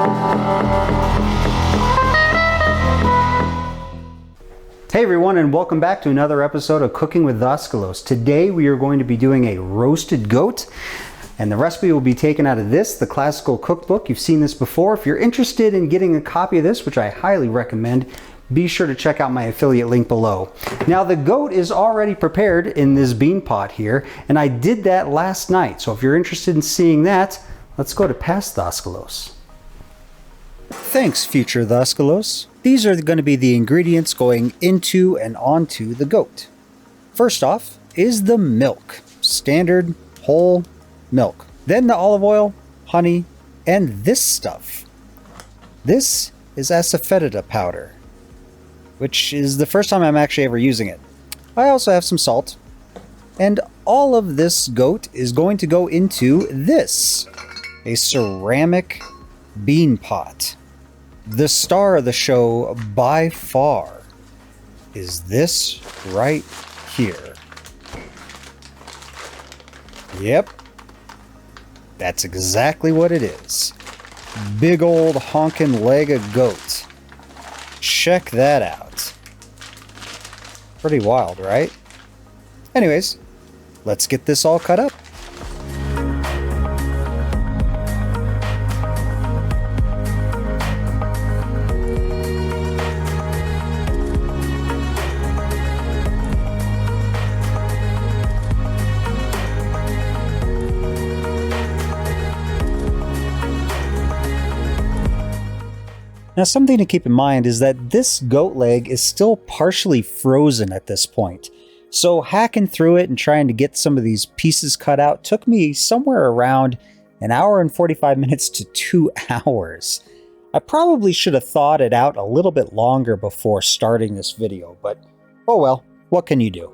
Hey everyone, and welcome back to another episode of Cooking with Vascalos. Today we are going to be doing a roasted goat, and the recipe will be taken out of this, the classical cookbook. You've seen this before. If you're interested in getting a copy of this, which I highly recommend, be sure to check out my affiliate link below. Now the goat is already prepared in this bean pot here, and I did that last night. So if you're interested in seeing that, let's go to past Vascalos. Thanks, future Vascalos. These are going to be the ingredients going into and onto the goat. First off is the milk, standard whole milk. Then the olive oil, honey, and this stuff. This is asafoetida powder, which is the first time I'm actually ever using it. I also have some salt. And all of this goat is going to go into this, a ceramic bean pot. The star of the show by far is this right here. Yep, that's exactly what it is. Big old honkin' leg of goat. Check that out. Pretty wild, right? Anyways, let's get this all cut up. Now, something to keep in mind is that this goat leg is still partially frozen at this point. So hacking through it and trying to get some of these pieces cut out took me somewhere around an hour and 45 minutes to 2 hours. I probably should have thought it out a little bit longer before starting this video, but oh well, what can you do?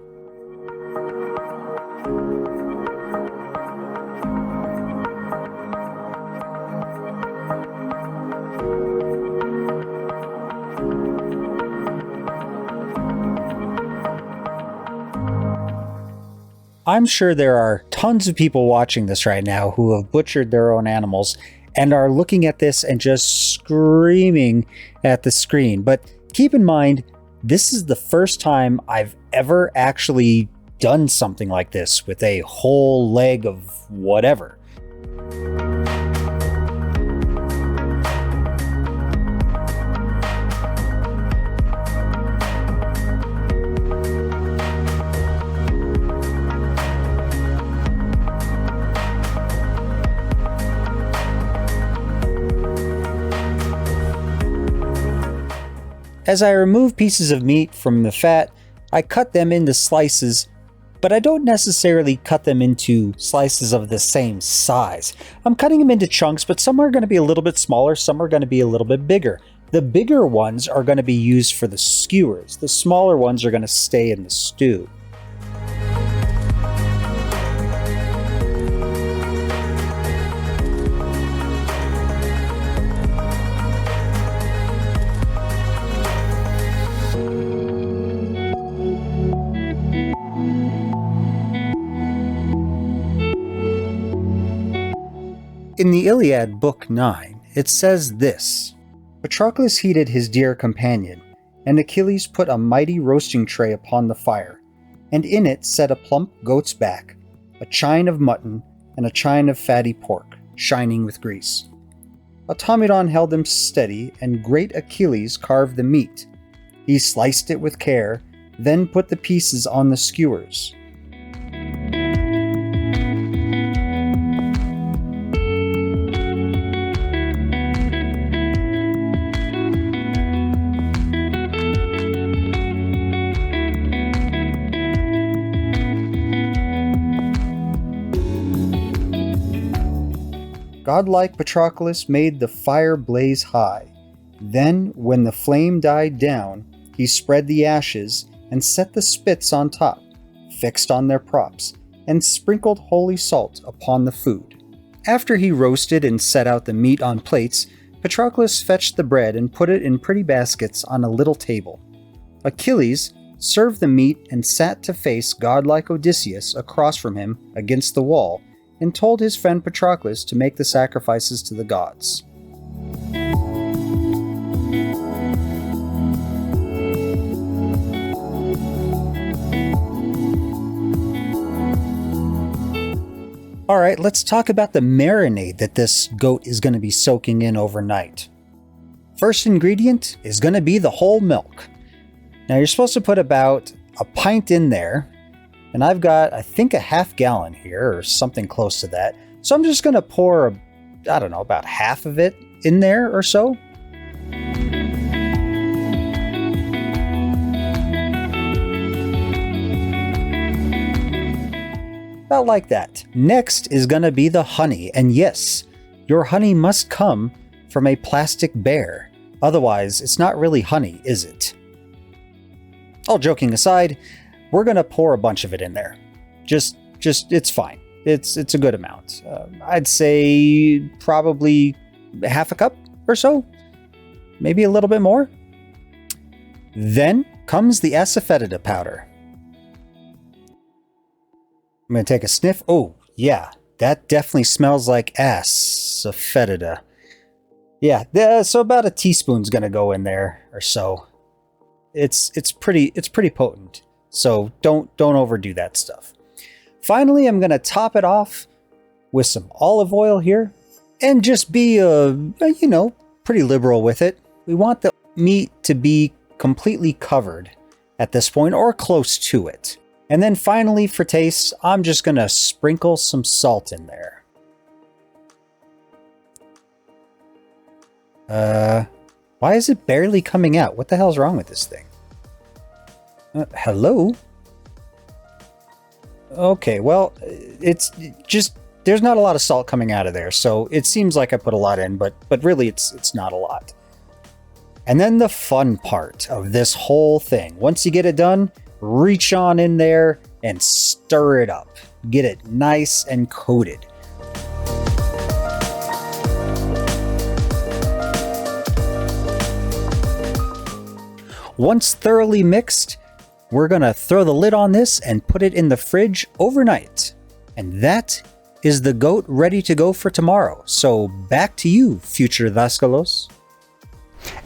I'm sure there are tons of people watching this right now who have butchered their own animals and are looking at this and just screaming at the screen. But keep in mind, this is the first time I've ever actually done something like this with a whole leg of whatever. As I remove pieces of meat from the fat, I cut them into slices, but I don't necessarily cut them into slices of the same size. I'm cutting them into chunks, but some are going to be a little bit smaller, some are going to be a little bit bigger. The bigger ones are going to be used for the skewers. The smaller ones are going to stay in the stew. In the Iliad, Book 9, it says this: Patroclus heated his dear companion, and Achilles put a mighty roasting tray upon the fire, and in it set a plump goat's back, a chine of mutton, and a chine of fatty pork, shining with grease. Automedon held them steady, and great Achilles carved the meat. He sliced it with care, then put the pieces on the skewers. Godlike Patroclus made the fire blaze high. Then, when the flame died down, he spread the ashes and set the spits on top, fixed on their props, and sprinkled holy salt upon the food. After he roasted and set out the meat on plates, Patroclus fetched the bread and put it in pretty baskets on a little table. Achilles served the meat and sat to face godlike Odysseus across from him against the wall, and told his friend Patroclus to make the sacrifices to the gods. All right, let's talk about the marinade that this goat is going to be soaking in overnight. First ingredient is going to be the whole milk. Now you're supposed to put about a pint in there, and I've got, I think, a half gallon here or something close to that. So I'm just going to pour, I don't know, about half of it in there or so. About like that. Next is going to be the honey, and yes, your honey must come from a plastic bear. Otherwise, it's not really honey, is it? All joking aside, we're going to pour a bunch of it in there. Just it's fine. It's a good amount. I'd say probably half a cup or so, maybe a little bit more. Then comes the asafoetida powder. I'm going to take a sniff. Oh, yeah, that definitely smells like asafoetida. Yeah, so about a teaspoon's going to go in there or so. It's pretty potent. So don't overdo that stuff. Finally, I'm going to top it off with some olive oil here and just be pretty liberal with it. We want the meat to be completely covered at this point or close to it. And then finally, for taste, I'm just going to sprinkle some salt in there. Why is it barely coming out? What the hell's wrong with this thing? Hello? Okay, well, it's just, there's not a lot of salt coming out of there, so it seems like I put a lot in, but really it's not a lot. And then the fun part of this whole thing, once you get it done, reach on in there and stir it up. Get it nice and coated. Once thoroughly mixed, we're going to throw the lid on this and put it in the fridge overnight. And that is the goat ready to go for tomorrow. So back to you, future Daskalos.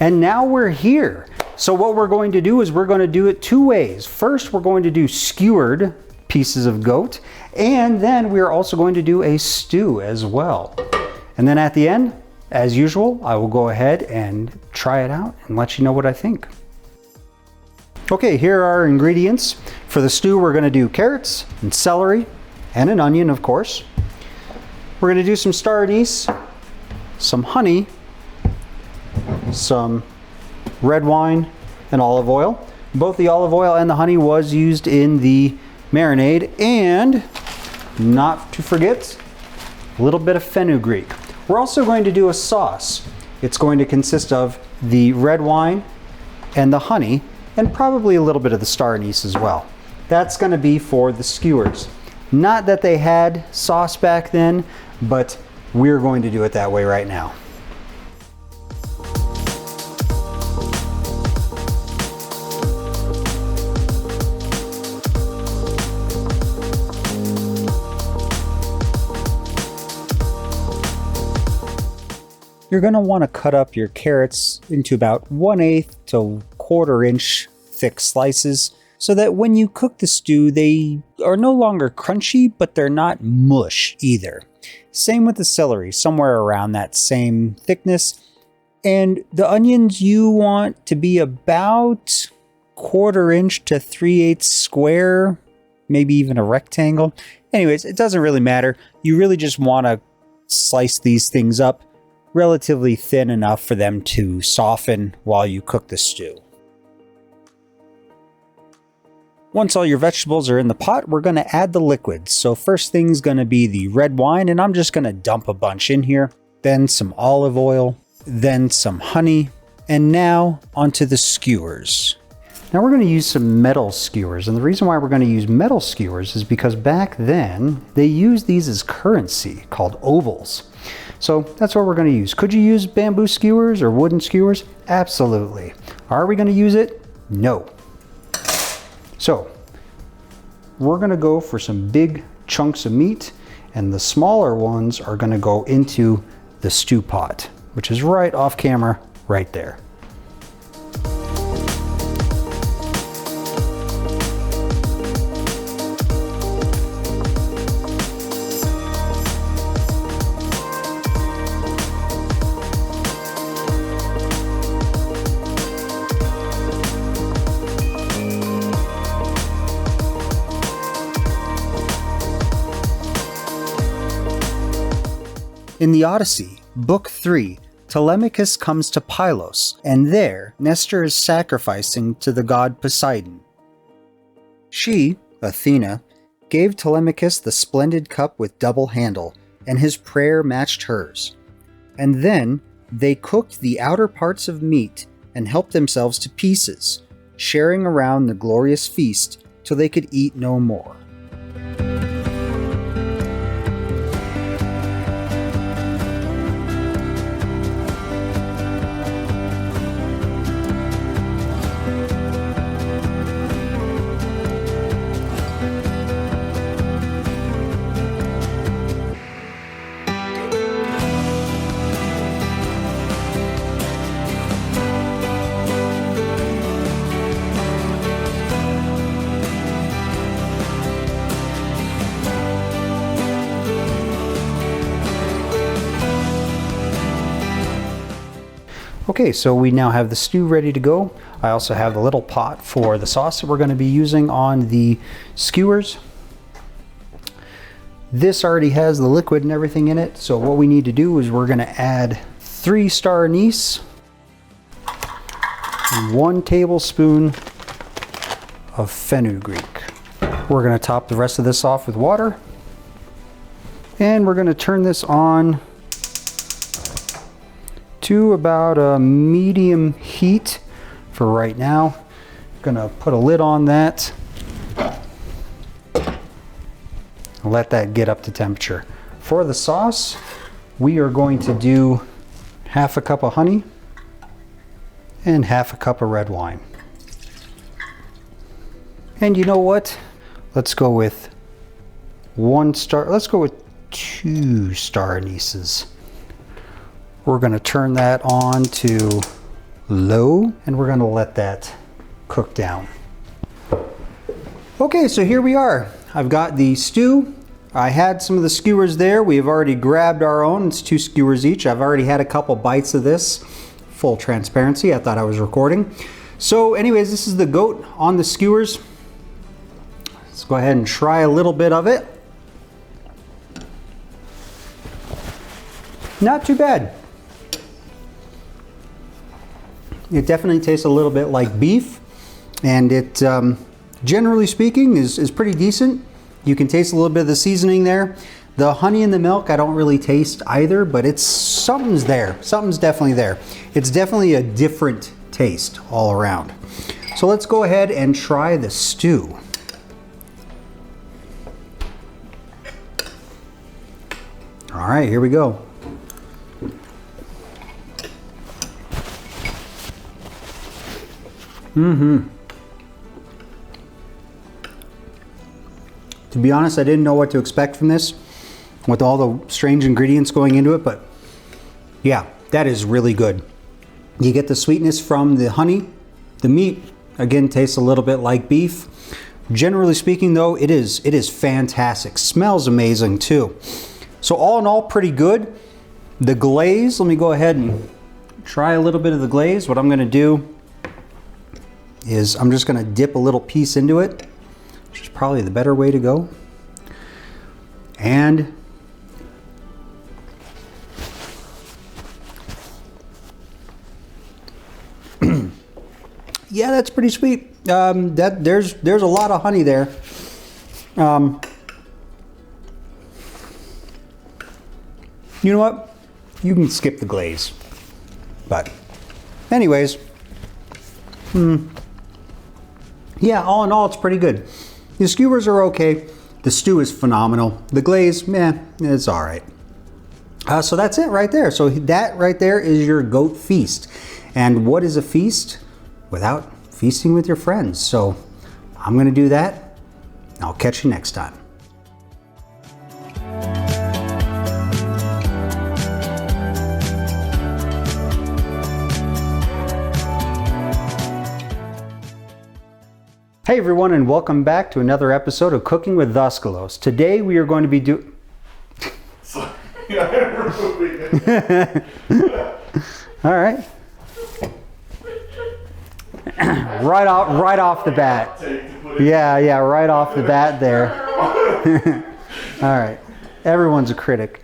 And now we're here. So what we're going to do is we're going to do it two ways. First, we're going to do skewered pieces of goat, and then we're also going to do a stew as well. And then at the end, as usual, I will go ahead and try it out and let you know what I think. Okay, here are our ingredients. For the stew, we're going to do carrots and celery and an onion, of course. We're going to do some star anise, some honey, some red wine, and olive oil. Both the olive oil and the honey was used in the marinade, and not to forget, a little bit of fennugreek. We're also going to do a sauce. It's going to consist of the red wine and the honey, and probably a little bit of the star anise as well. That's going to be for the skewers. Not that they had sauce back then, but we're going to do it that way right now. You're going to want to cut up your carrots into about 1/8 to 1/4 inch thick slices so that when you cook the stew, they are no longer crunchy, but they're not mush either. Same with the celery, somewhere around that same thickness. And the onions you want to be about 1/4 inch to 3/8 square, maybe even a rectangle. Anyways, it doesn't really matter. You really just want to slice these things up relatively thin enough for them to soften while you cook the stew. Once all your vegetables are in the pot, we're going to add the liquids. So first thing's going to be the red wine, and I'm just going to dump a bunch in here. Then some olive oil, then some honey, and now onto the skewers. Now we're going to use some metal skewers, and the reason why we're going to use metal skewers is because back then they used these as currency called ovals. So that's what we're going to use. Could you use bamboo skewers or wooden skewers? Absolutely. Are we going to use it? No. So we're going to go for some big chunks of meat, and the smaller ones are going to go into the stew pot, which is right off camera right there. In the Odyssey, Book 3, Telemachus comes to Pylos, and there Nestor is sacrificing to the god Poseidon. She, Athena, gave Telemachus the splendid cup with double handle, and his prayer matched hers. And then they cooked the outer parts of meat and helped themselves to pieces, sharing around the glorious feast till they could eat no more. Okay, so we now have the stew ready to go. I also have the little pot for the sauce that we're going to be using on the skewers. This already has the liquid and everything in it, so what we need to do is we're going to add 3-star anise and 1 tablespoon of fennugreek. We're going to top the rest of this off with water, and we're going to turn this on to about a medium heat for right now. Gonna put a lid on that. Let that get up to temperature. For the sauce, we are going to do 1/2 cup of honey and 1/2 cup of red wine. And you know what? Let's go with 1 star. Let's go with 2-star anises. We're going to turn that on to low, and we're going to let that cook down. Okay, so here we are. I've got the stew. I had some of the skewers there. We have already grabbed our own. It's 2 skewers each. I've already had a couple bites of this. Full transparency, I thought I was recording. So anyways, this is the goat on the skewers. Let's go ahead and try a little bit of it. Not too bad. It definitely tastes a little bit like beef, and it, generally speaking, is pretty decent. You can taste a little bit of the seasoning there. The honey and the milk, I don't really taste either, but something's there. Something's definitely there. It's definitely a different taste all around. So let's go ahead and try the stew. All right, here we go. To be honest, I didn't know what to expect from this with all the strange ingredients going into it, but yeah, that is really good. You get the sweetness from the honey. The meat, again, tastes a little bit like beef. Generally speaking though, it is fantastic. Smells amazing too. So all in all, pretty good. The glaze, let me go ahead and try a little bit of the glaze. What I'm gonna do is I'm just gonna dip a little piece into it, which is probably the better way to go. And yeah, that's pretty sweet. There's a lot of honey there. You know what? You can skip the glaze. But anyways, yeah, all in all, it's pretty good. The skewers are okay. The stew is phenomenal. The glaze, meh, it's all right. So that's it right there. So that right there is your goat feast. And what is a feast without feasting with your friends? So I'm gonna do that. I'll catch you next time. Hey everyone, and welcome back to another episode of Cooking with Dascalos. Today we are going to be doing... All right. right off the bat. Yeah, right off the bat there. All right. Everyone's a critic.